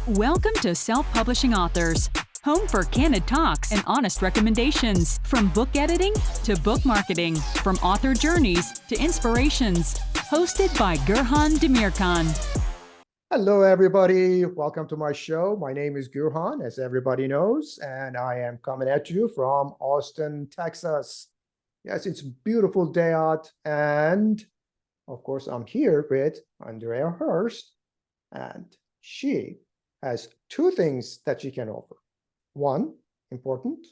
Welcome to Self-Publishing Authors, home for candid talks and honest recommendations, from book editing to book marketing, from author journeys to inspirations. Hosted by Gurhan Demirkan. Hello, everybody. Welcome to my show. My name is Gurhan, as everybody knows, and I am coming at you from Austin, Texas. Yes, it's a beautiful day out, and of course, I'm here with Andrea Hurst, and she has two things that she can offer. One, important,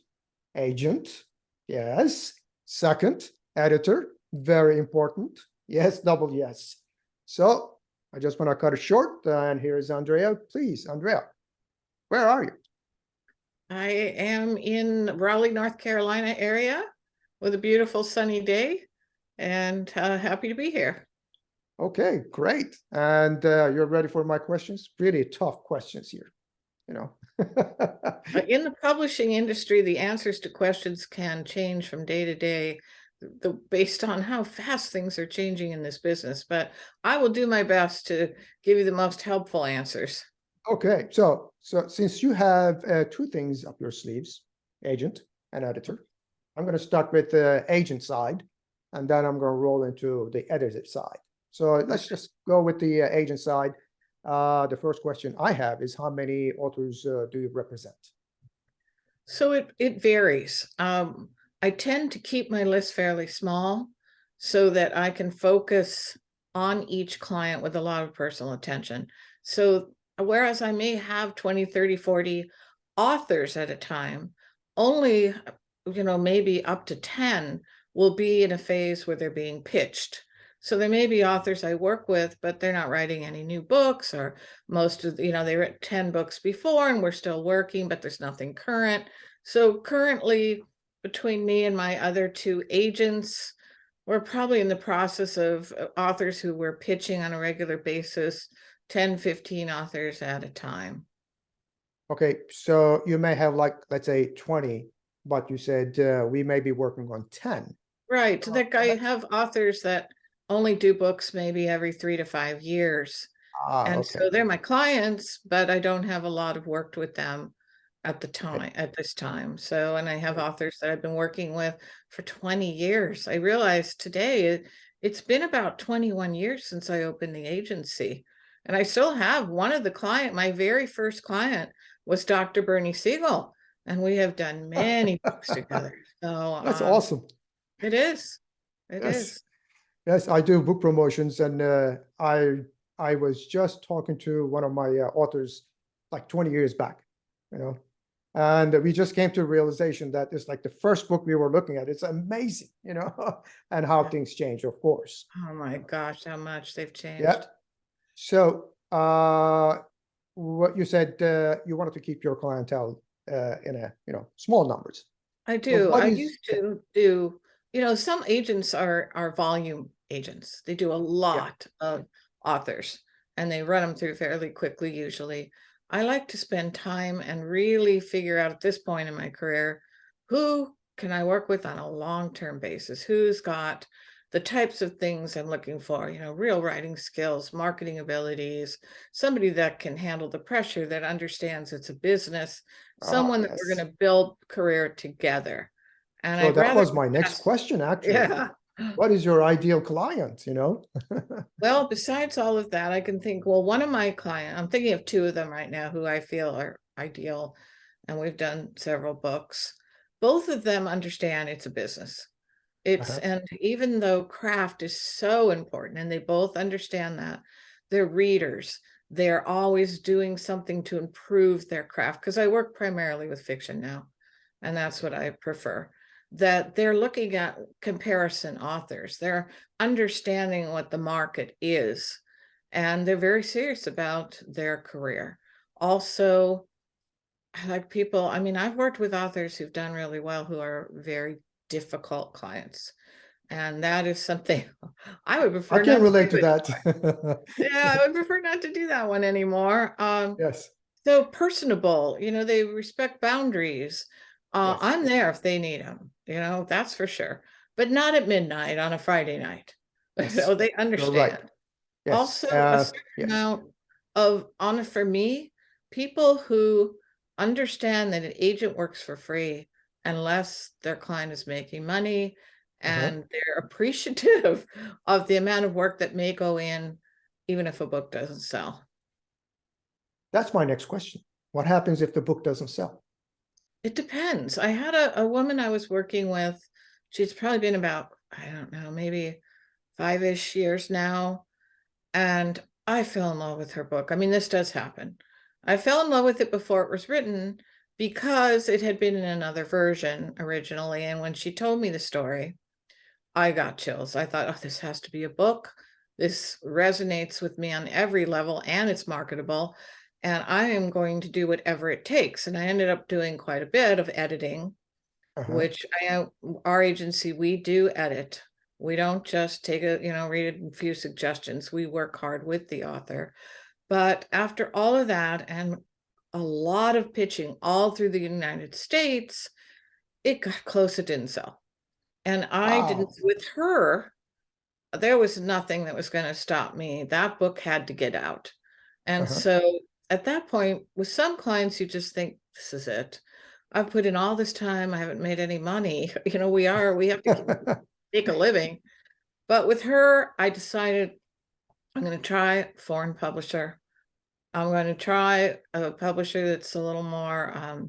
agent. Yes. Second, editor. Very important. Yes, double yes. So I just want to cut it short, and here is Andrea. Please, Andrea, where are you? I am in Raleigh, North Carolina area with a beautiful sunny day, and happy to be here. Okay, great. And you're ready for my questions? Pretty tough questions here, you know. In the publishing industry, the answers to questions can change from day to day based on how fast things are changing in this business. But I will do my best to give you the most helpful answers. Okay, so since you have two things up your sleeves, agent and editor, I'm going to start with the agent side, and then I'm going to roll into the editor side. So let's just go with the agent side. The first question I have is, how many authors do you represent? So it varies. I tend to keep my list fairly small so that I can focus on each client with a lot of personal attention. So whereas I may have 20, 30, 40 authors at a time, only, maybe up to 10 will be in a phase where they're being pitched. So there may be authors I work with, but they're not writing any new books, or most of, they wrote 10 books before and we're still working, but there's nothing current. So currently, between me and my other two agents, we're probably in the process of authors who we're pitching on a regular basis, 10, 15 authors at a time. Okay, so you may have, like, let's say 20, but you said we may be working on 10. Right. So I have authors that only do books maybe every 3 to 5 years. And okay. so they're my clients, but I don't have a lot of worked with them at this time. So, and I have authors that I've been working with for 20 years. I realized today it's been about 21 years since I opened the agency. And I still have one of my very first client was Dr. Bernie Siegel. And we have done many books together. So that's awesome. It is. It is. Yes, I do book promotions, and I was just talking to one of my authors like 20 years back, and we just came to a realization that it's like the first book we were looking at. It's amazing, and how things change, of course. Oh my gosh, how much they've changed. Yeah. So what you said, you wanted to keep your clientele in small numbers. I do. So I used to do. Some agents are volume agents. They do a lot of authors and they run them through fairly quickly usually. I like to spend time and really figure out at this point in my career, who can I work with on a long-term basis? Who's got the types of things I'm looking for, real writing skills, marketing abilities, somebody that can handle the pressure, that understands it's a business, someone that we're going to build career together. And so that was my next question, actually. Yeah. What is your ideal client, Well, besides all of that, I can think, one of my clients, I'm thinking of two of them right now who I feel are ideal, and we've done several books. Both of them understand it's a business. And even though craft is so important, and they both understand that, they're readers. They're always doing something to improve their craft, because I work primarily with fiction now, and that's what I prefer. That they're looking at comparison authors. They're understanding what the market is, and they're very serious about their career. Also, I like people, I've worked with authors who've done really well who are very difficult clients. And that is something I would prefer. I can't relate to that. Yeah, I would prefer not to do that one anymore. Yes. So personable, they respect boundaries. Yes. I'm there if they need them, that's for sure, but not at midnight on a Friday night. Yes. So they understand. Right. Yes. Also, a certain amount of honor for me. people who understand that an agent works for free unless their client is making money, and they're appreciative of the amount of work that may go in, even if a book doesn't sell. That's my next question. What happens if the book doesn't sell? It depends. I had a woman I was working with. She's probably been about, I don't know, maybe 5-ish years now. And I fell in love with her book. I mean, this does happen. I fell in love with it before it was written because it had been in another version originally. And when she told me the story, I got chills. I thought, oh, this has to be a book. This resonates with me on every level, and it's marketable. And I am going to do whatever it takes. And I ended up doing quite a bit of editing, which our agency, we do edit. We don't just take read a few suggestions. We work hard with the author. But after all of that and a lot of pitching all through the United States, it got close, it didn't sell. And I didn't, with her, there was nothing that was going to stop me. That book had to get out. And so at that point, with some clients, you just think, this is it. I've put in all this time. I haven't made any money. We have to make a living. But with her, I decided I'm going to try a foreign publisher. I'm going to try a publisher that's a little more,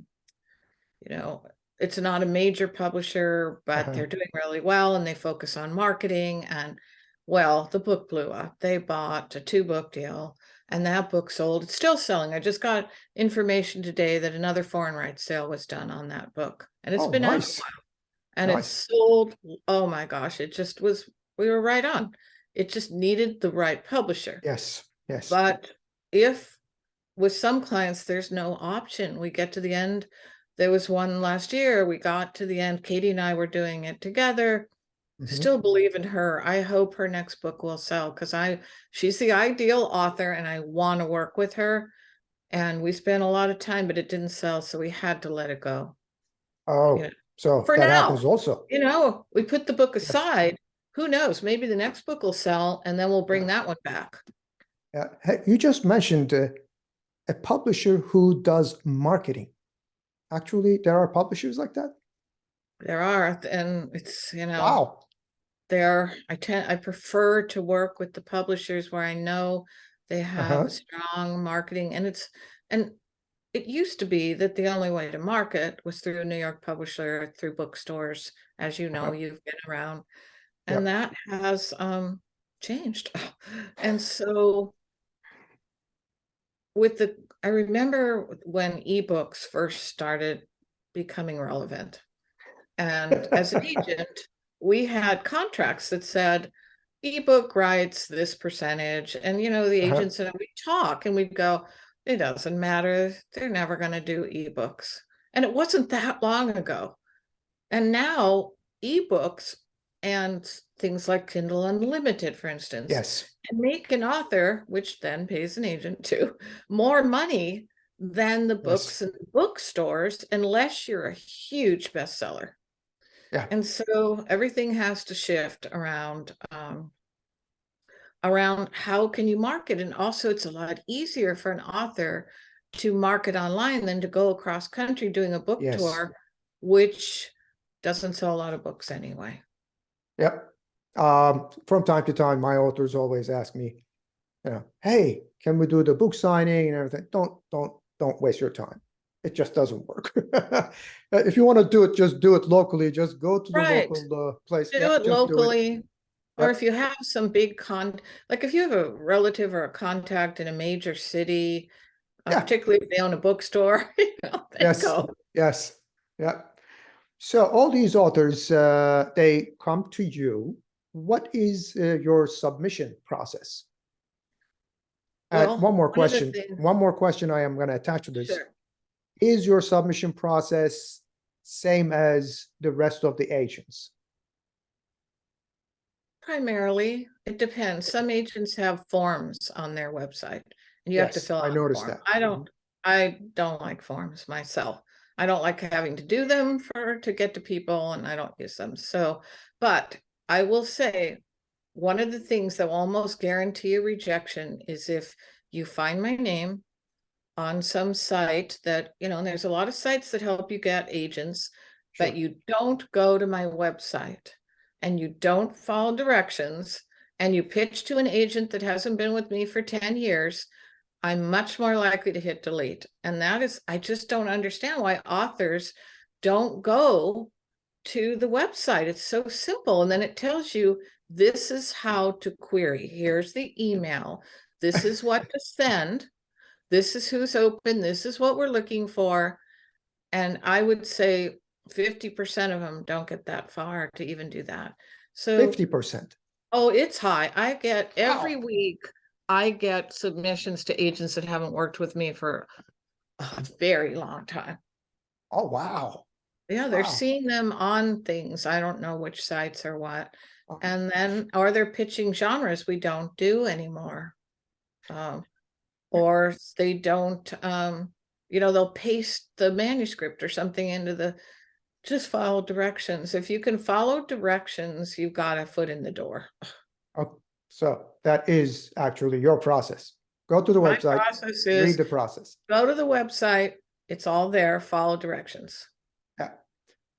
it's not a major publisher, but they're doing really well and they focus on marketing. And well, the book blew up. They bought a 2-book deal and that book sold. It's still selling. I just got information today that another foreign rights sale was done on that book. And it's been out a while. And it's sold. Oh my gosh, it just was, we were right on. It just needed the right publisher. Yes. But if with some clients, there's no option. We get to the end. There was one last year. We got to the end. Katie and I were doing it together. Still believe in her. I hope her next book will sell because she's the ideal author and I want to work with her. And we spent a lot of time, but it didn't sell. So we had to let it go. So for that now, happens also. We put the book aside. Who knows? Maybe the next book will sell and then we'll bring that one back. Hey, you just mentioned a publisher who does marketing. Actually, there are publishers like that? There are, and it's, Wow. I prefer to work with the publishers where I know they have a strong marketing, and it used to be that the only way to market was through a New York publisher, through bookstores, as you know, you've been around, and that has changed. And so I remember when ebooks first started becoming relevant. And as an agent, we had contracts that said ebook rights this percentage. And, the agents and we talk and we'd go, it doesn't matter. They're never going to do ebooks. And it wasn't that long ago. And now ebooks and things like Kindle Unlimited, for instance, can make an author, which then pays an agent too, more money than the books in bookstores, unless you're a huge bestseller. And so everything has to shift around how can you market. And also it's a lot easier for an author to market online than to go across country doing a book tour, which doesn't sell a lot of books anyway. From time to time, my authors always ask me, hey, can we do the book signing and everything? Don't waste your time. It just doesn't work. If you want to do it, just do it locally. Just go to the local place. Do it locally. Or if you have some big like if you have a relative or a contact in a major city, particularly if they own a bookstore, go. So all these authors, they come to you. What is your submission process? Well, one more question I am going to attach to this. Sure. Is your submission process same as the rest of the agents? Primarily, it depends. Some agents have forms on their website and you have to fill out. I noticed that. I don't like forms myself. I don't like having to do them to get to people, and I don't use them. So, but I will say one of the things that will almost guarantee a rejection is if you find my name, on some site that, and there's a lot of sites that help you get agents, Sure. but you don't go to my website and you don't follow directions and you pitch to an agent that hasn't been with me for 10 years, I'm much more likely to hit delete. And that is, I just don't understand why authors don't go to the website. It's so simple. And then it tells you, this is how to query. Here's the email. This is what to send. This is who's open. This is what we're looking for. And I would say 50% of them don't get that far to even do that. So 50%. Oh, it's high. I get every Wow. week, I get submissions to agents that haven't worked with me for a very long time. Oh, wow. Yeah, they're Wow. seeing them on things. I don't know which sites or what. Okay. And then, or they're pitching genres we don't do anymore. Or they don't, they'll paste the manuscript or something into the, just follow directions. If you can follow directions, you've got a foot in the door. Oh, so that is actually your process. Go to the My website, process read is the process. go to the website. It's all there. Follow directions. Yeah.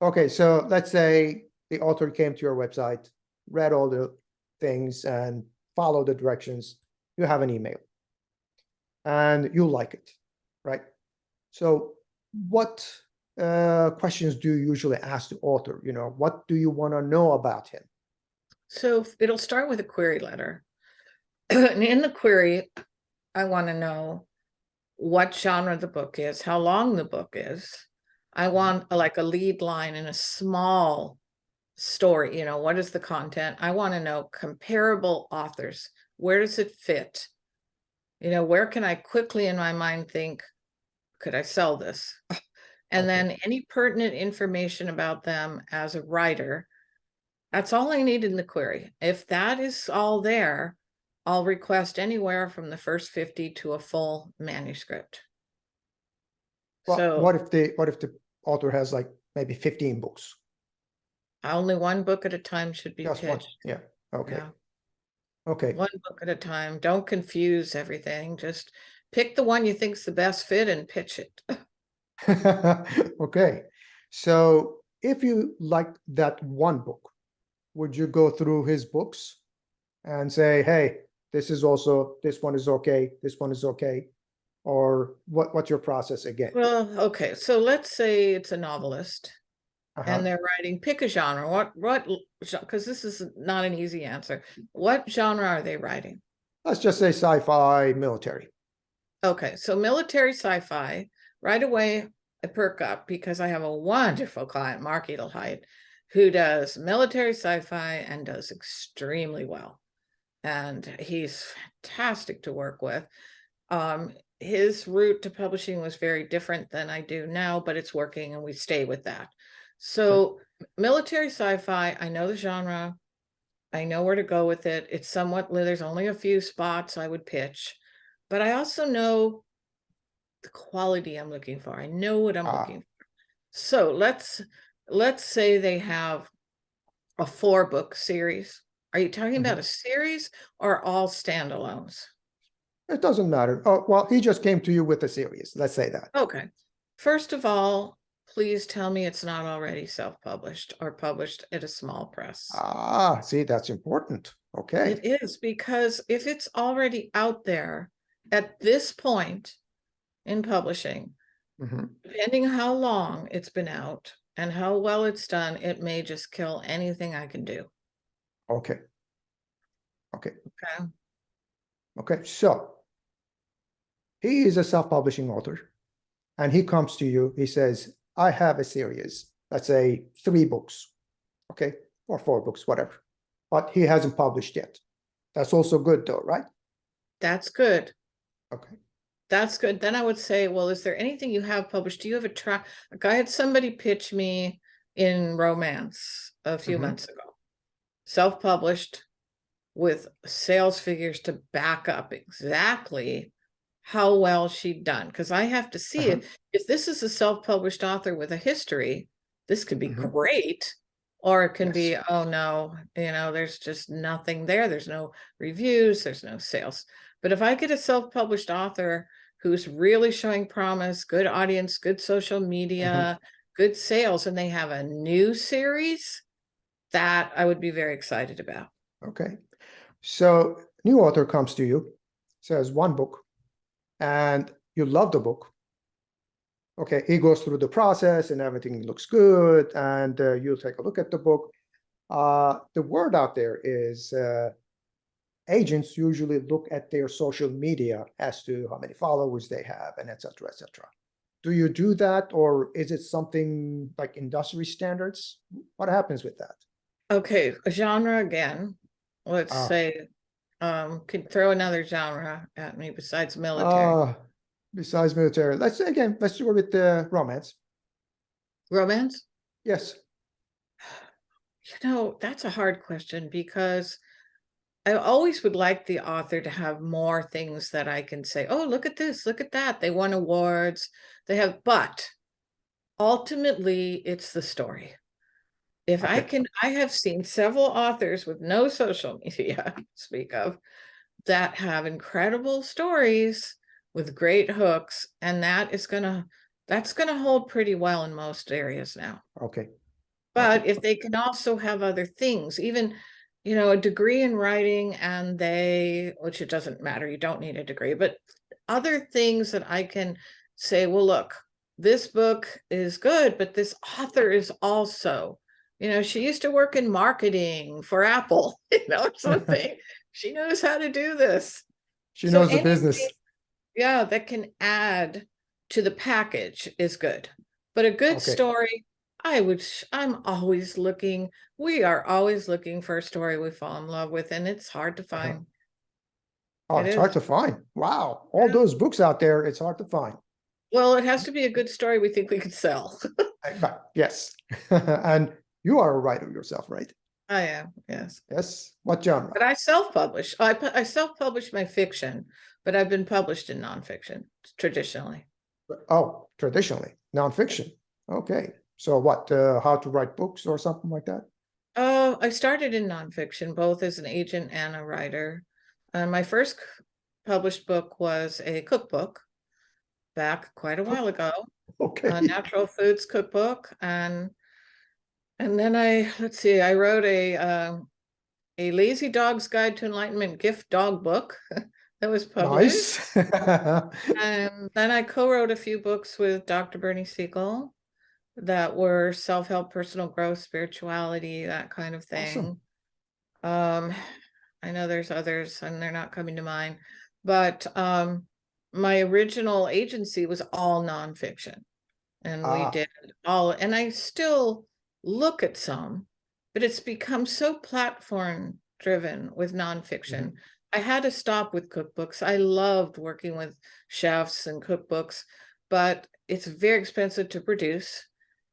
Okay, so let's say the author came to your website, read all the things and follow the directions. You have an email and you like it, right? So what questions do you usually ask the author? What do you want to know about him? So it'll start with a query letter. And in the query, I want to know what genre the book is, how long the book is. I want like a lead line in a small story. What is the content? I want to know comparable authors. Where does it fit? Where can I quickly in my mind think, could I sell this? And then any pertinent information about them as a writer. That's all I need in the query. If that is all there, I'll request anywhere from the first 50 to a full manuscript. Well, So what if the author has like maybe 15 books? only one book at a time should be Just one. pitched. Yeah. Okay. Yeah. Okay. One book at a time. Don't confuse everything. Just pick the one you think's the best fit and pitch it. Okay. So if you like that one book, would you go through his books and say, hey, this one is okay, this one is okay? Or what's your process again? Well, okay. So let's say it's a novelist Uh-huh. and they're writing, pick a genre. Because this is not an easy answer. What genre are they writing? Let's just say sci-fi, military. Okay, so military sci-fi, right away I perk up because I have a wonderful client, Mark Edelheit, who does military sci-fi and does extremely well. And he's fantastic to work with. His route to publishing was very different than I do now, but it's working and we stay with that. So military sci-fi, I know the genre. I know where to go with it. It's somewhat, there's only a few spots I would pitch, but I also know the quality I'm looking for. I know what I'm looking for. So let's say they have a 4-book series. Are you talking about a series or all standalones? It doesn't matter. Oh, well, he just came to you with a series. Let's say that. Okay. First of all, please tell me it's not already self-published or published at a small press. See, that's important. Okay. It is, because if it's already out there at this point in publishing, depending how long it's been out and how well it's done, it may just kill anything I can do. Okay. Okay. Okay. Okay. So he is a self-publishing author and he comes to you. He says, I have a series, let's say 3 books. Okay. Or 4 books, whatever. But he hasn't published yet. That's also good though, right? That's good. Okay. That's good. Then I would say, well, is there anything you have published? Do you have a track? Like I had somebody pitch me in romance a few months ago, self-published with sales figures to back up exactly how well she'd done. Because I have to see if this is a self-published author with a history, this could be great. Or it can be, oh no, there's just nothing there. There's no reviews, there's no sales. But if I get a self-published author who's really showing promise, good audience, good social media, good sales, and they have a new series, that I would be very excited about. Okay. So new author comes to you, says one book, and you love the book. Okay, he goes through the process and everything looks good, and you take a look at the book. The word out there is agents usually look at their social media as to how many followers they have, and et cetera, et cetera. Do you do that, or is it something like industry standards? What happens with that? Okay, a genre again. Let's say, could throw another genre at me besides military. Besides military, let's say again, let's go with the romance. Romance? Yes. You know, that's a hard question because I always would like the author to have more things that I can say, oh, look at this, look at that. They won awards, they have, but ultimately it's the story. If I can, I have seen several authors with no social media to speak of that have incredible stories with great hooks, and that's gonna hold pretty well in most areas now. Okay. But if they can also have other things, even, you know, a degree in writing, and which it doesn't matter, you don't need a degree, but other things that I can say, well, look, this book is good, but this author is also, you know, she used to work in marketing for Apple, you know, something. She knows how to do this. She knows the business. Yeah, that can add to the package is good. But a good story, I'm always looking, we are always looking for a story we fall in love with, and it's hard to find. Oh, it's hard to find. Wow. All those books out there, it's hard to find. Well, it has to be a good story we think we could sell. Yes. And you are a writer yourself, right? I am, yes. Yes. What genre? But I self-publish. I self-publish my fiction, but I've been published in nonfiction traditionally. Oh, traditionally, nonfiction. Okay. So what, how to write books or something like that? I started in nonfiction, both as an agent and a writer. My first published book was a cookbook back quite a while ago. Okay. A natural foods cookbook. And then I wrote a Lazy Dog's Guide to Enlightenment gift dog book that was published. Nice. And then I co-wrote a few books with Dr. Bernie Siegel that were self-help, personal growth, spirituality, that kind of thing. Awesome. I know there's others and they're not coming to mind, but my original agency was all nonfiction, and we did all, and I still look at some, but it's become so platform driven with nonfiction. I had to stop with cookbooks. I loved working with chefs and cookbooks, but it's very expensive to produce.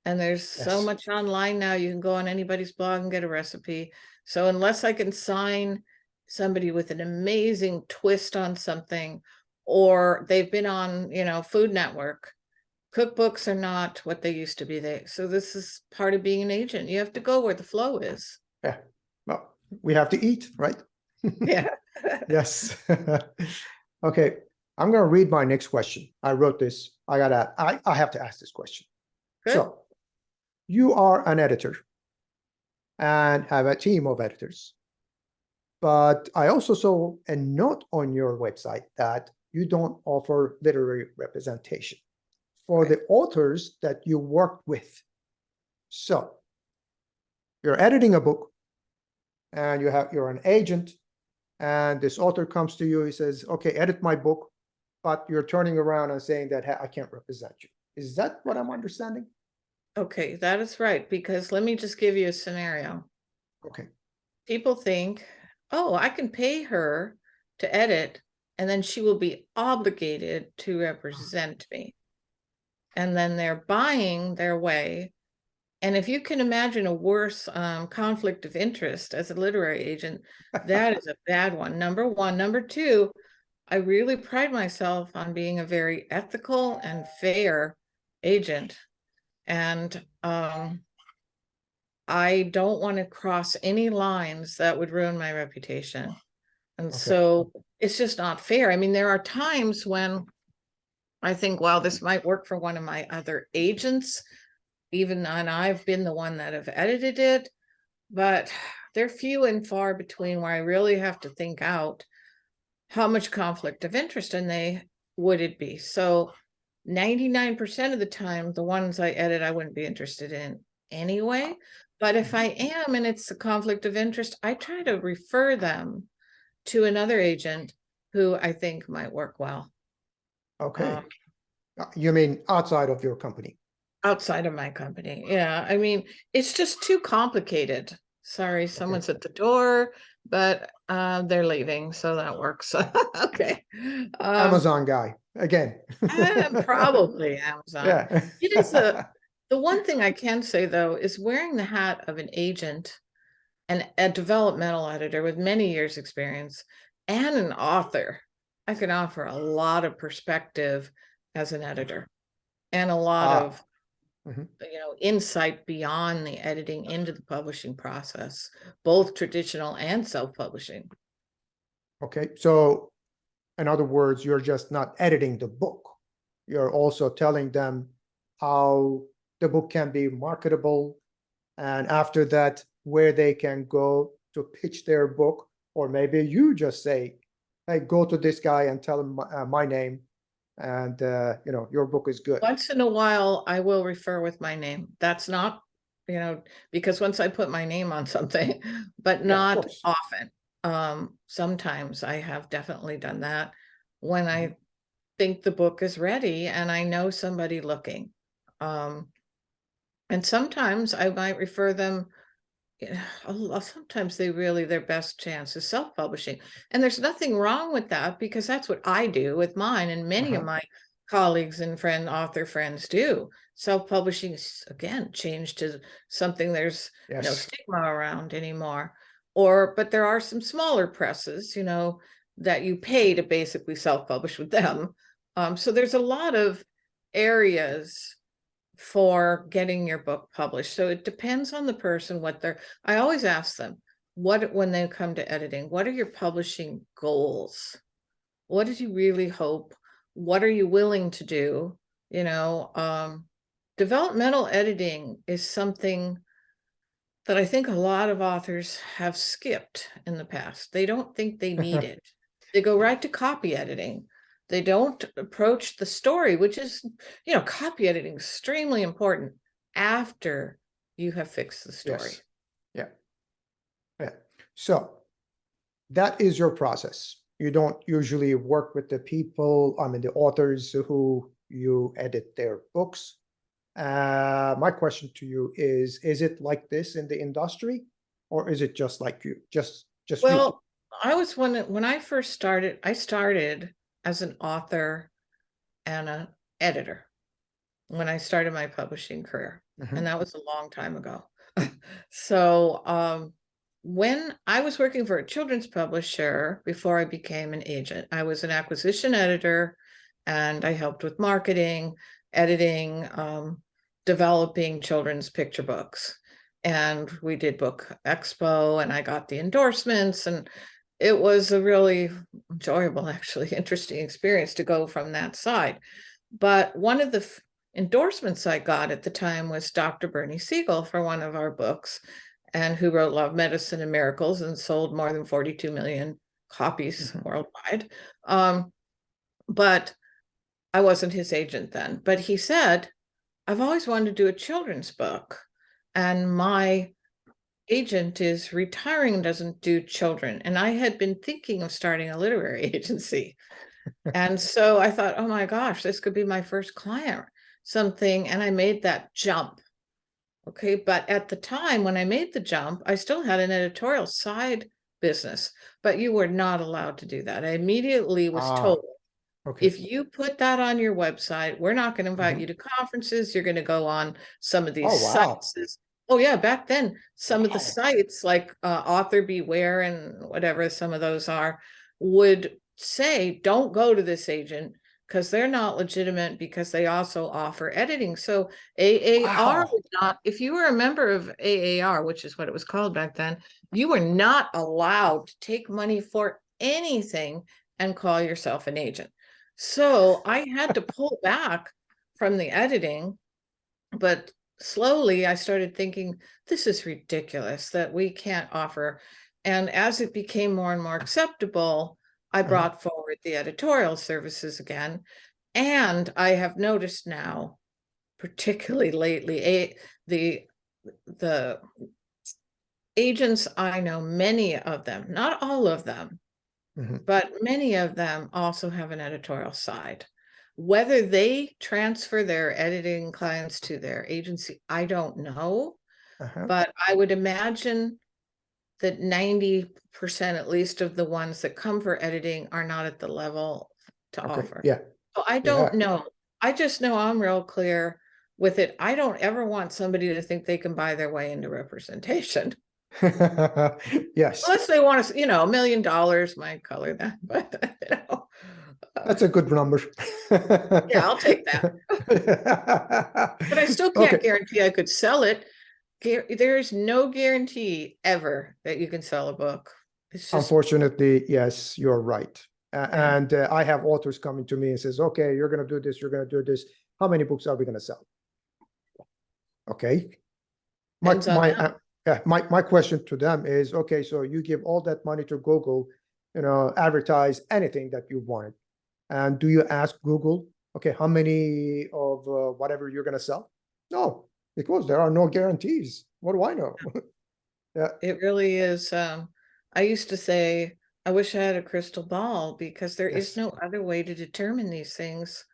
And there's so much online now, you can go on anybody's blog and get a recipe. So unless I can sign somebody with an amazing twist on something, or they've been on, you know, Food Network, cookbooks are not what they used to be. So this is part of being an agent. You have to go where the flow is. Yeah. Well, we have to eat, right? Yeah. Yes. Okay. I'm going to read my next question. I wrote this. I have to ask this question. Good. So you are an editor and have a team of editors. But I also saw a note on your website that you don't offer literary representation for the authors that you work with. So you're editing a book and you're an agent, and this author comes to you, he says, okay, edit my book, but you're turning around and saying that, hey, I can't represent you. Is that what I'm understanding? Okay, that is right, because let me just give you a scenario. Okay. People think, oh, I can pay her to edit, and then she will be obligated to represent me. And then they're buying their way. And if you can imagine a worse conflict of interest as a literary agent, that is a bad one. Number one. Number two, I really pride myself on being a very ethical and fair agent. And I don't want to cross any lines that would ruin my reputation. And so it's just not fair. I mean, there are times when I think, well, this might work for one of my other agents, even and I've been the one that have edited it, but they're few and far between where I really have to think out how much conflict of interest would it be. So 99% of the time, the ones I edit, I wouldn't be interested in anyway. But if I am, and it's a conflict of interest, I try to refer them to another agent who I think might work well. Okay. You mean outside of your company? Outside of my company. Yeah. I mean, it's just too complicated. Sorry, someone's at the door, but they're leaving, so that works. Okay. Amazon guy again. Probably Amazon. Yeah. It is the one thing I can say though is wearing the hat of an agent and a developmental editor with many years experience and an author. I can offer a lot of perspective as an editor and a lot of insight beyond the editing into the publishing process, both traditional and self-publishing. Okay, so in other words, you're just not editing the book. You're also telling them how the book can be marketable, and after that, where they can go to pitch their book, or maybe you just say, hey, go to this guy and tell him my name, and your book is good. Once in a while, I will refer with my name. That's not, because once I put my name on something, but not often. Sometimes I have definitely done that when I think the book is ready and I know somebody looking. And sometimes I might refer them. Sometimes their best chance is self-publishing, and there's nothing wrong with that because that's what I do with mine, and many of my colleagues and author friends do. Self-publishing is again changed to something there's no stigma around anymore. But there are some smaller presses, that you pay to basically self-publish with them. So there's a lot of areas for getting your book published. So it depends on the person, I always ask them, when they come to editing, what are your publishing goals? What did you really hope? What are you willing to do? Developmental editing is something that I think a lot of authors have skipped in the past. They don't think they need it. They go right to copy editing. They don't approach the story, which is, copy editing extremely important after you have fixed the story. Yes. Yeah. So that is your process. You don't usually work with the people, the authors who you edit their books. My question to you is it like this in the industry, or is it just like you? Just well, I was when I first started, I started as an author and an editor when I started my publishing career. And that was a long time ago. So when I was working for a children's publisher before I became an agent, I was an acquisition editor, and I helped with marketing, editing, developing children's picture books. And we did Book Expo, and I got the endorsements, and it was a really enjoyable, actually interesting experience to go from that side. But one of the endorsements I got at the time was Dr. Bernie Siegel for one of our books, and who wrote Love, Medicine, and Miracles and sold more than 42 million copies worldwide. But I wasn't his agent then. But he said, I've always wanted to do a children's book, and my agent is retiring, doesn't do children. And I had been thinking of starting a literary agency. And so I thought, oh my gosh, this could be my first client, and I made that jump. Okay, but at the time when I made the jump, I still had an editorial side business, but you were not allowed to do that. I immediately was told, if you put that on your website, we're not going to invite you to conferences. You're going to go on some of these sites. Oh yeah, back then, some of the sites like Author Beware and whatever some of those are would say, don't go to this agent because they're not legitimate, because they also offer editing. So AAR would not, if you were a member of AAR, which is what it was called back then, you were not allowed to take money for anything and call yourself an agent. So I had to pull back from the editing, but slowly I started thinking, this is ridiculous that we can't offer. And as it became more and more acceptable, I brought forward the editorial services again. And I have noticed now, particularly lately, the agents I know, many of them, not all of them, but many of them also have an editorial side. Whether they transfer their editing clients to their agency, I don't know, but I would imagine that 90% at least of the ones that come for editing are not at the level to offer. Yeah. So I don't know. I just know I'm real clear with it. I don't ever want somebody to think they can buy their way into representation. Yes. Unless they want to, $1 million, might color that, but That's a good number. yeah, I'll take that. But I still can't guarantee I could sell it. There is no guarantee ever that you can sell a book. It's just, unfortunately, yes, you're right. And I have authors coming to me and says, okay, you're going to do this, you're going to do this. How many books are we going to sell? Okay. My question to them is, okay, so you give all that money to Google, advertise anything that you want. And do you ask Google, okay, how many of whatever you're going to sell? No, because there are no guarantees. What do I know? It really is. I used to say, I wish I had a crystal ball, because there is no other way to determine these things.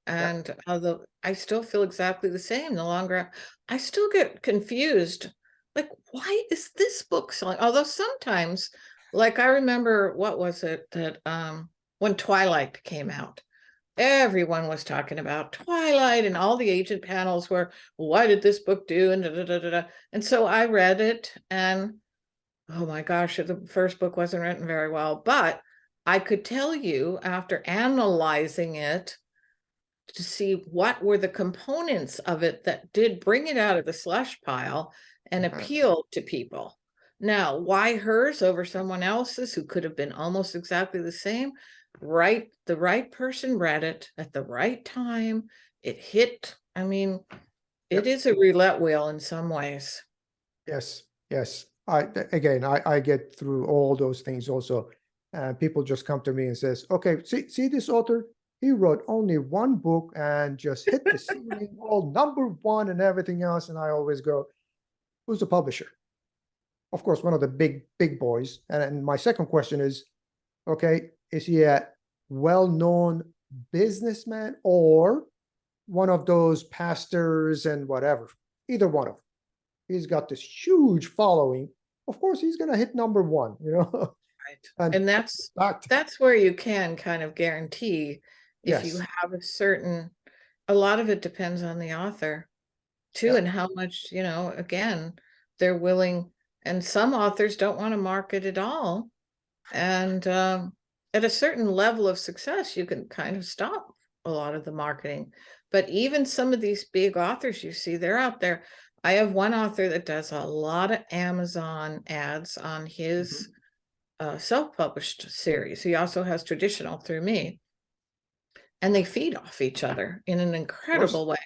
And although I still feel exactly the same, the longer I still get confused. Like, why is this book selling? Although sometimes, like, I remember, what was it that when Twilight came out, everyone was talking about Twilight, and all the agent panels were, why did this book do? And And so I read it, and oh my gosh, the first book wasn't written very well, but I could tell you, after analyzing it, to see what were the components of it that did bring it out of the slush pile and appeal to people. Now, why hers over someone else's who could have been almost exactly the same? Right, the right person read it at the right time. It hit. I mean, it is a roulette wheel in some ways. Yes, yes. I get through all those things also. People just come to me and says, okay, see this author? He wrote only one book and just hit the ceiling, all #1 and everything else. And I always go, who's the publisher? Of course, one of the big boys. And my second question is, okay, is he a well-known businessman or one of those pastors and whatever? Either one of them. He's got this huge following. Of course, he's going to hit #1, Right. And that's where you can kind of guarantee if you have a lot of it depends on the author too, and how much, again, they're willing. And some authors don't want to market at all. And at a certain level of success, you can kind of stop a lot of the marketing. But even some of these big authors you see, they're out there. I have one author that does a lot of Amazon ads on his self-published series. He also has traditional through me. And they feed off each other in an incredible way.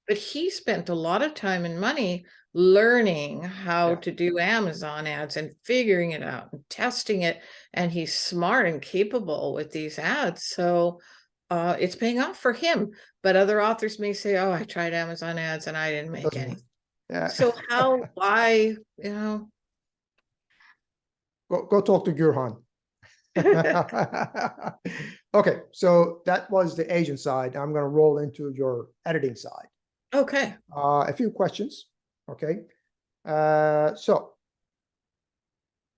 But he spent a lot of time and money learning how to do Amazon ads and figuring it out and testing it. And he's smart and capable with these ads. So it's paying off for him. But other authors may say, oh, I tried Amazon ads and I didn't make any. So why, Go talk to Gurhan. Okay, so that was the agent side. I'm going to roll into your editing side. Okay. A few questions. Okay. So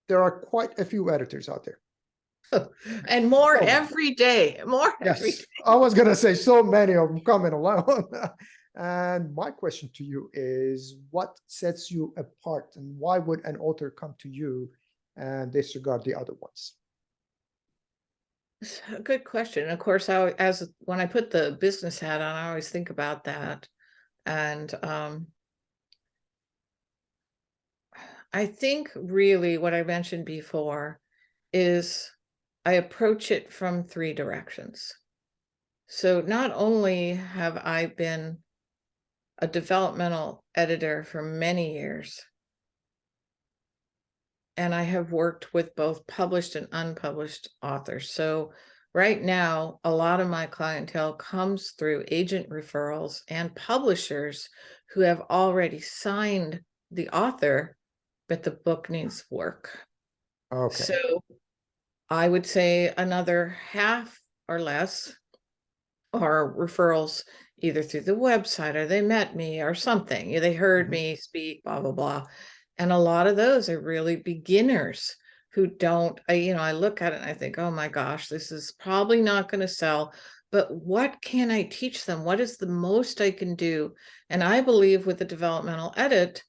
there are quite a few editors out there. And more every day. Every day. I was going to say so many of them coming along. And my question to you is, what sets you apart, and why would an author come to you and disregard the other ones? A good question. Of course, when I put the business hat on, I always think about that. And I think really what I mentioned before is I approach it from 3 directions. So not only have I been a developmental editor for many years, and I have worked with both published and unpublished authors. So right now, a lot of my clientele comes through agent referrals and publishers who have already signed the author, but the book needs work. Okay. So I would say another half or less are referrals either through the website or they met me or something. They heard me speak, blah, blah, blah. And a lot of those are really beginners who don't, I look at it and I think, oh my gosh, this is probably not going to sell, but what can I teach them? What is the most I can do? And I believe with the developmental edit,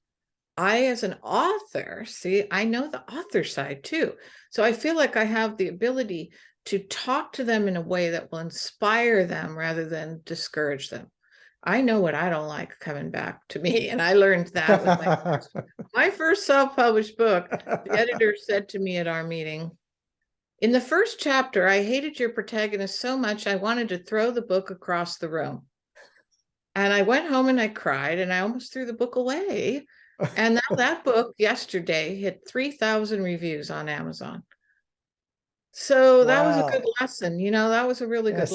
I, as an author, see, I know the author side too. So I feel like I have the ability to talk to them in a way that will inspire them rather than discourage them. I know what I don't like coming back to me. And I learned that with my first self-published book. The editor said to me at our meeting, in the first chapter, I hated your protagonist so much, I wanted to throw the book across the room. And I went home and I cried and I almost threw the book away. And now that book yesterday hit 3,000 reviews on Amazon. So that was a good Wow. lesson. That was a really good Yes.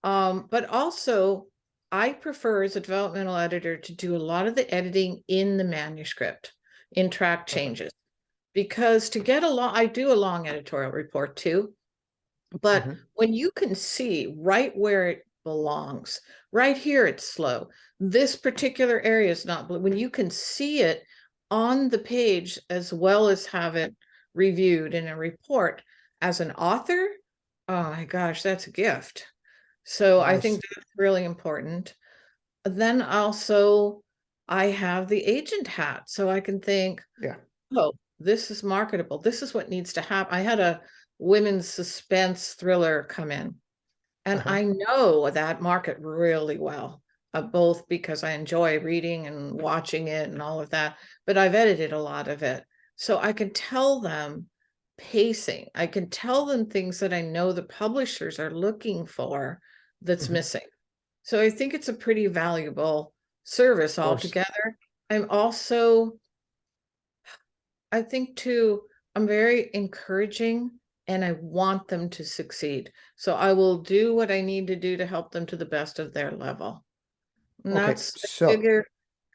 lesson. But also, I prefer as a developmental editor to do a lot of the editing in the manuscript, in track changes, because to get I do a long editorial report too. But when you can see right where it belongs, right here it's slow, this particular area is not, but when you can see it on the page as well as have it reviewed in a report as an author, oh my gosh, that's a gift. So I think Nice. that's really important. Then also I have the agent hat, so I can think, Yeah. oh, this is marketable. This is what needs to happen. I had a women's suspense thriller come in, and I know that market really well, both because I enjoy reading and watching it and all of that, but I've edited a lot of it. So I can tell them pacing. I can tell them things that I know the publishers are looking for that's missing. So I think it's a pretty valuable service Of course. altogether. I'm also, I think too, I'm very encouraging and I want them to succeed. So I will do what I need to do to help them to the best of their level. And Okay. that's, I So, figure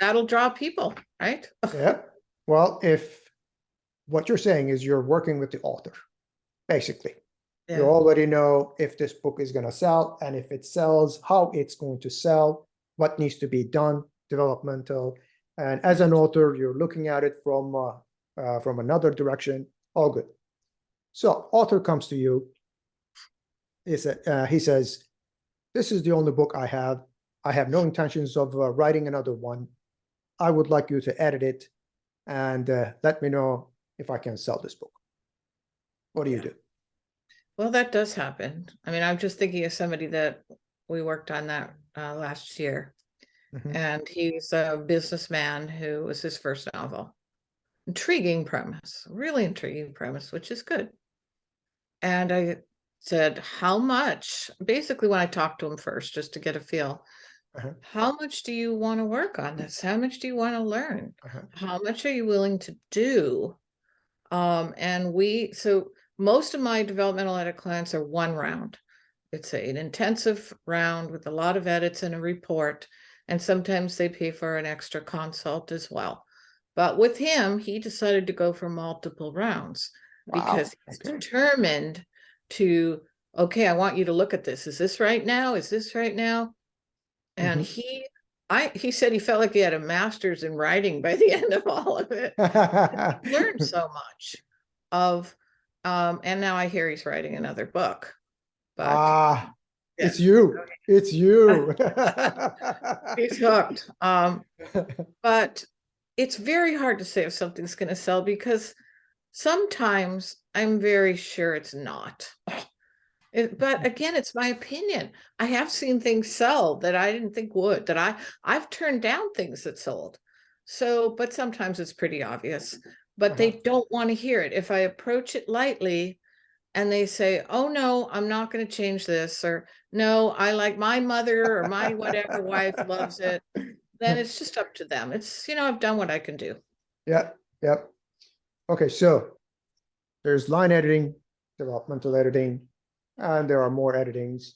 that'll draw people, right? yeah. Well, if what you're saying is you're working with the author, basically. You Yeah. already know if this book is going to sell, and if it sells, how it's going to sell, what needs to be done, developmental. And as an author, you're looking at it from another direction. All good. So, author comes to you. He says, "This is the only book I have. I have no intentions of writing another one. I would like you to edit it and let me know if I can sell this book." What do you do? Well, that does happen. I mean, I'm just thinking of somebody that we worked on that last year. And he's a businessman who was his first novel. Intriguing premise, really intriguing premise, which is good. And I said, how much? Basically, when I talked to him first, just to get a feel, how much do you want to work on this? How much do you want to learn? How much are you willing to do? So most of my developmental edit clients are one round. It's an intensive round with a lot of edits and a report. And sometimes they pay for an extra consult as well. But with him, he decided to go for multiple rounds because he's determined to, okay, I want you to look at this. Is this right now? Is this right now? And he said he felt like he had a master's in writing by the end of all of it. He learned so much and now I hear he's writing another book. But it's you. It's you. He's hooked. But it's very hard to say if something's going to sell because sometimes I'm very sure it's not. But again, it's my opinion. I have seen things sell that I didn't think would, I've turned down things that sold. So, but sometimes it's pretty obvious, but they don't want to hear it. If I approach it lightly and they say, oh no, I'm not going to change this, or no, I like my mother or my whatever wife loves it, then it's just up to them. It's, I've done what I can do. Yeah, yep. Okay, so there's line editing, developmental editing, and there are more editings.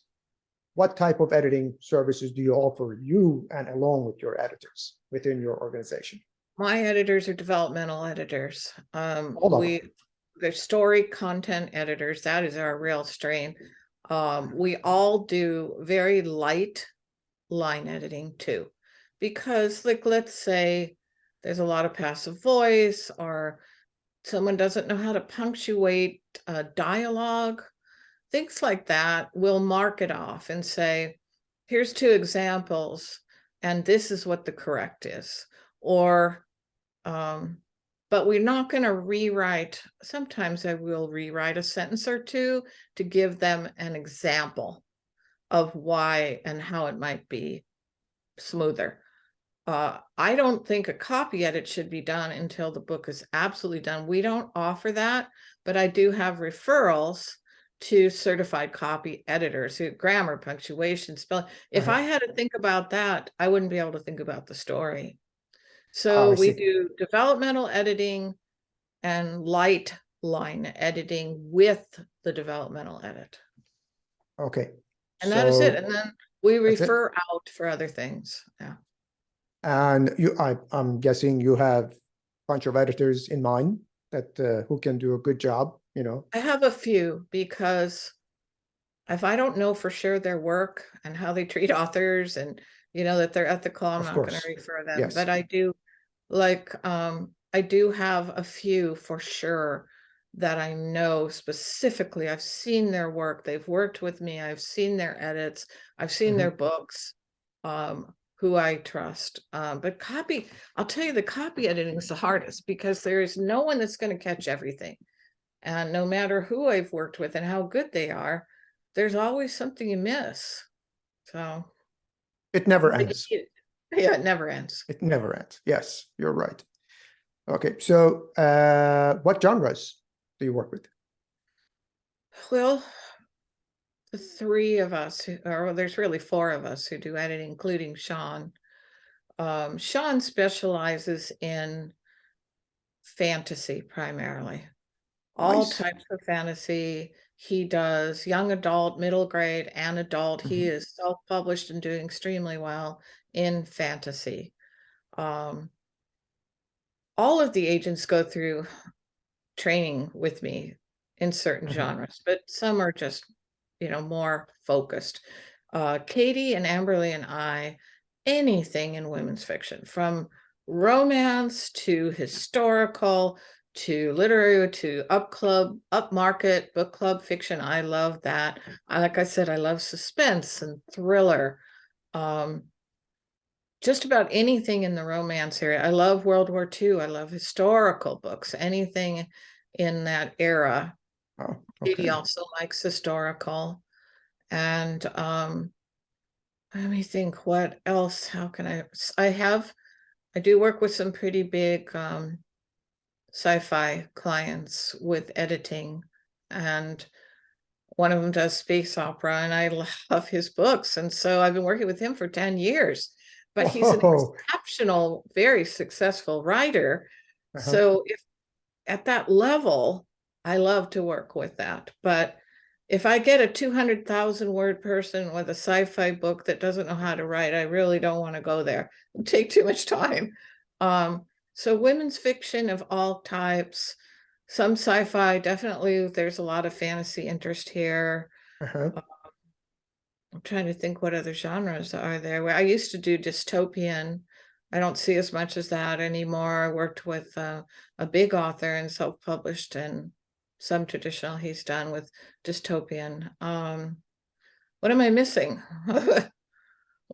What type of editing services do you offer you and along with your editors within your organization? My editors are developmental editors. All of them. They're story content editors. That is our real strain. We all do very light line editing too, because like, let's say there's a lot of passive voice, or someone doesn't know how to punctuate dialogue, things like that. We'll mark it off and say, here's 2 examples, and this is what the correct is. Or but we're not going to rewrite. Sometimes I will rewrite a sentence or 2 to give them an example of why and how it might be smoother. I don't think a copy edit should be done until the book is absolutely done. We don't offer that, but I do have referrals to certified copy editors who grammar, punctuation, spelling. If I had to think about that, I wouldn't be able to think about the story. So we do developmental editing and light line editing with the developmental edit. Okay. And that is it. And then we refer out for other things. Yeah. And I'm guessing you have a bunch of editors in mind that who can do a good job, I have a few, because if I don't know for sure their work and how they treat authors and, that they're ethical, I'm not going to refer them. Yes. But I do, like, I do have a few for sure that I know specifically. I've seen their work. They've worked with me. I've seen their edits. I've seen their books, who I trust. But I'll tell you, the copy editing is the hardest, because there is no one that's going to catch everything. And no matter who I've worked with and how good they are, there's always something you miss. So it never ends. Yeah, it never ends. It never ends. Yes, you're right. Okay, so what genres do you work with? Well, the 3 of us, or there's really 4 of us who do editing, including Sean. Sean specializes in fantasy primarily. All types of fantasy. He does young adult, middle grade, and adult. He is self-published and doing extremely well in fantasy. All of the agents go through training with me in certain genres, but some are just, more focused. Katie and Amberly and I, anything in women's fiction, from romance to historical to literary to upmarket book club fiction. I love that. Like I said, I love suspense and thriller. Just about anything in the romance area. I love World War II. I love historical books, anything in that era. Oh, okay. Katie also likes historical. And let me think, what else? How can I do work with some pretty big sci-fi clients with editing, and one of them does space opera, and I love his books. And so I've been working with him for 10 years, but he's an exceptional, very successful writer. So if at that level, I love to work with that. But if I get a 200,000 word person with a sci-fi book that doesn't know how to write, I really don't want to go there. It'll take too much time. So women's fiction of all types, some sci-fi, definitely. There's a lot of fantasy interest here. I'm trying to think what other genres are there. I used to do dystopian. I don't see as much as that anymore. I worked with a big author and self-published, and some traditional he's done with dystopian. What am I missing?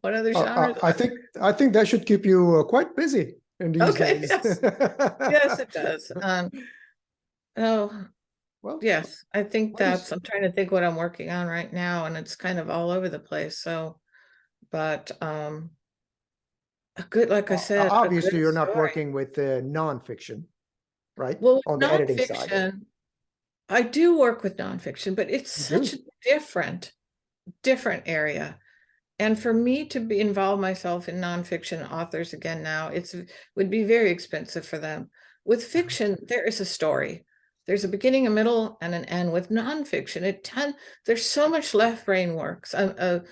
What other genres? I think that should keep you quite busy in these days. Yes. Yes, it does. Well, yes, I think I'm trying to think what I'm working on right now, and it's kind of all over the place. So, but like I said, obviously you're not working with nonfiction, right? Well, on the editing side. I do work with nonfiction, but it's You such do? a different area. And for me to involve myself in nonfiction authors again now, would be very expensive for them. With fiction, there is a story. There's a beginning, a middle, and an end. With nonfiction, there's so much left brain work. A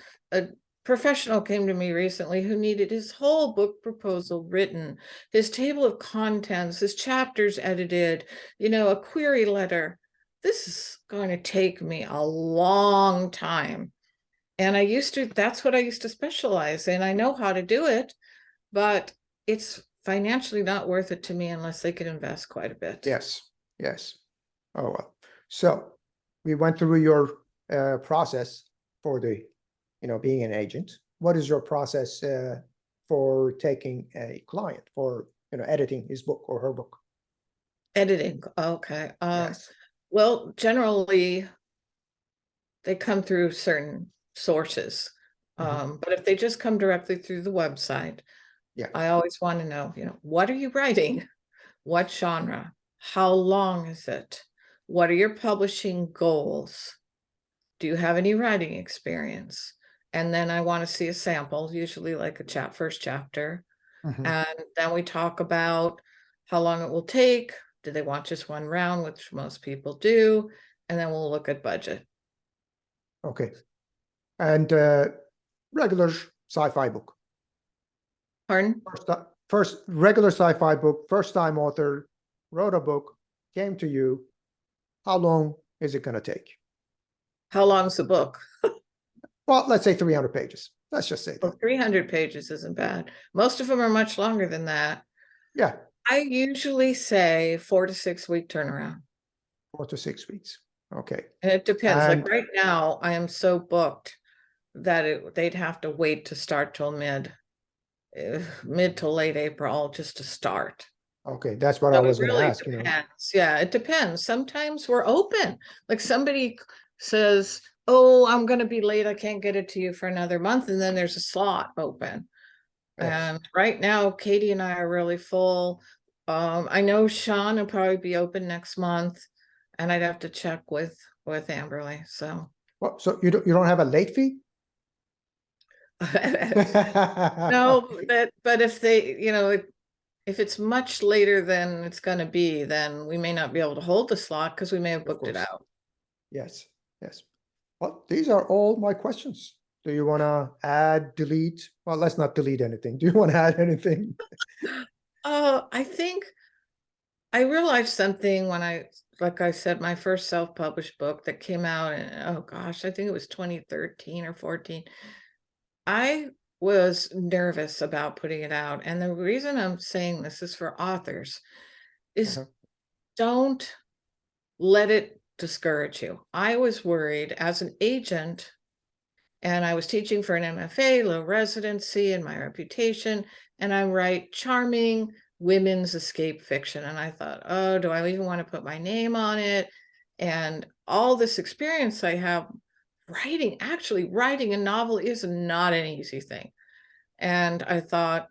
professional came to me recently who needed his whole book proposal written, his table of contents, his chapters edited, a query letter. This is going to take me a long time. And that's what I used to specialize in. I know how to do it, but it's financially not worth it to me unless they could invest quite a bit. Yes, yes. Oh, well. So we went through your process for being an agent. What is your process for taking a client for, editing his book or her book? Editing. Okay. Yes. Well, generally they come through certain sources. But if they just come directly through the website, Yeah. I always want to know, what are you writing? What genre? How long is it? What are your publishing goals? Do you have any writing experience? And then I want to see a sample, usually like a first chapter. And then we talk about how long it will take. Do they want just one round, which most people do? And then we'll look at budget. Okay. And regular sci-fi book. Pardon? First regular sci-fi book, first-time author, wrote a book, came to you. How long is it going to take? How long's the book? Well, let's say 300 pages. Let's just say that. Well, 300 pages isn't bad. Most of them are much longer than that. Yeah. I usually say 4 to 6 week turnaround. 4 to 6 weeks. Okay. And it depends. And like right now, I am so booked that they'd have to wait to start till mid to late April just to start. okay, that's what I So was it going to really ask. depends. Yeah, it depends. Sometimes we're open. Like somebody says, "Oh, I'm going to be late. I can't get it to you for another month," and then there's a slot open. Yes. And right now, Katie and I are really full. I know Sean will probably be open next month, and I'd have to check with Amberly. So Well, so you don't have a late fee? no, but if they, if it's much later than it's going to be, then we may not be able to hold the slot because we may have booked it course. out. Yes, yes. Well, these are all my questions. Do you want to add, delete? Well, let's not delete anything. Do you want to add anything? I think I realized something when like I said, my first self-published book that came out in, oh gosh, I think it was 2013 or 14. I was nervous about putting it out. And the reason I'm saying this is for authors is don't let it discourage you. I was worried as an agent, and I was teaching for an MFA, low residency, and my reputation, and I write charming women's escape fiction. And I thought, oh, do I even want to put my name on it? And all this experience I have actually writing a novel is not an easy thing. And I thought,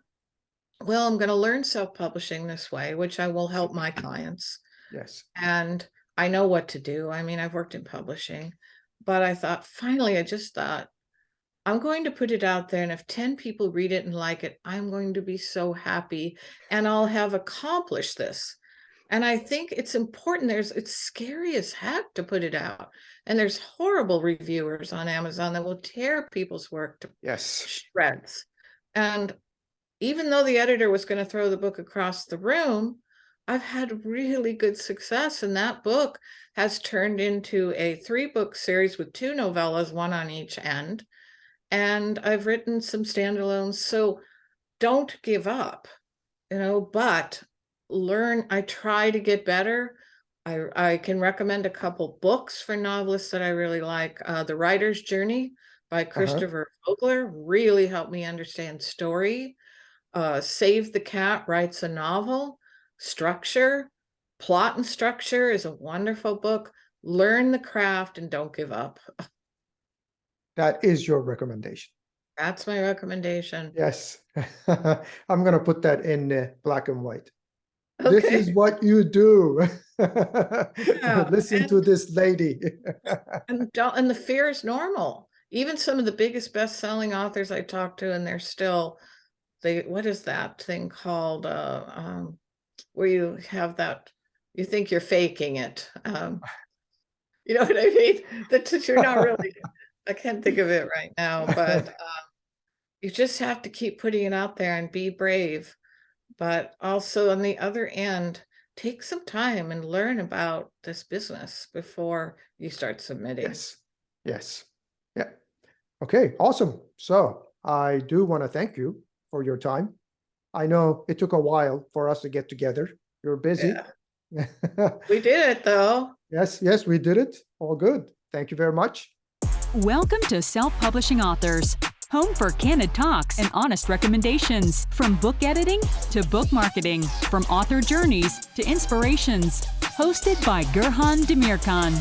well, I'm going to learn self-publishing this way, which I will help my clients. Yes. And I know what to do. I mean, I've worked in publishing, but I thought, finally, I just thought, I'm going to put it out there. And if 10 people read it and like it, I'm going to be so happy and I'll have accomplished this. And I think it's important. It's scary as heck to put it out. And there's horrible reviewers on Amazon that will tear people's work to shreds. And even though the editor was going to throw the book across the room, I've had really good success. And that book has turned into a 3-book series with 2 novellas, one on each end. And I've written some standalones. So don't give up, but learn. I try to get better. I can recommend a couple books for novelists that I really like. The Writer's Journey by Christopher Vogler really helped me understand story. Save the Cat writes a novel. Structure, Plot and Structure is a wonderful book. Learn the craft and don't give up. That is your recommendation. That's my recommendation. Yes. I'm going to put that in black and white. This is Okay. what you do. Yeah. Listen to this lady. And the fear is normal. Even some of the biggest best-selling authors I talk to, and they're still what is that thing called? Where you have that, you think you're faking it. You know what I mean? That you're not really. I can't think of it right now, but you just have to keep putting it out there and be brave. But also on the other end, take some time and learn about this business before you start submitting. Yes. Yes. Yeah. Okay, awesome. So I do want to thank you for your time. I know it took a while for us to get together. You're busy. Yeah. We did it though. Yes, yes, we did it. All good. Thank you very much. Welcome to Self-Publishing Authors, home for candid talks and honest recommendations. From book editing to book marketing, from author journeys to inspirations. Hosted by Gurhan Demirkan.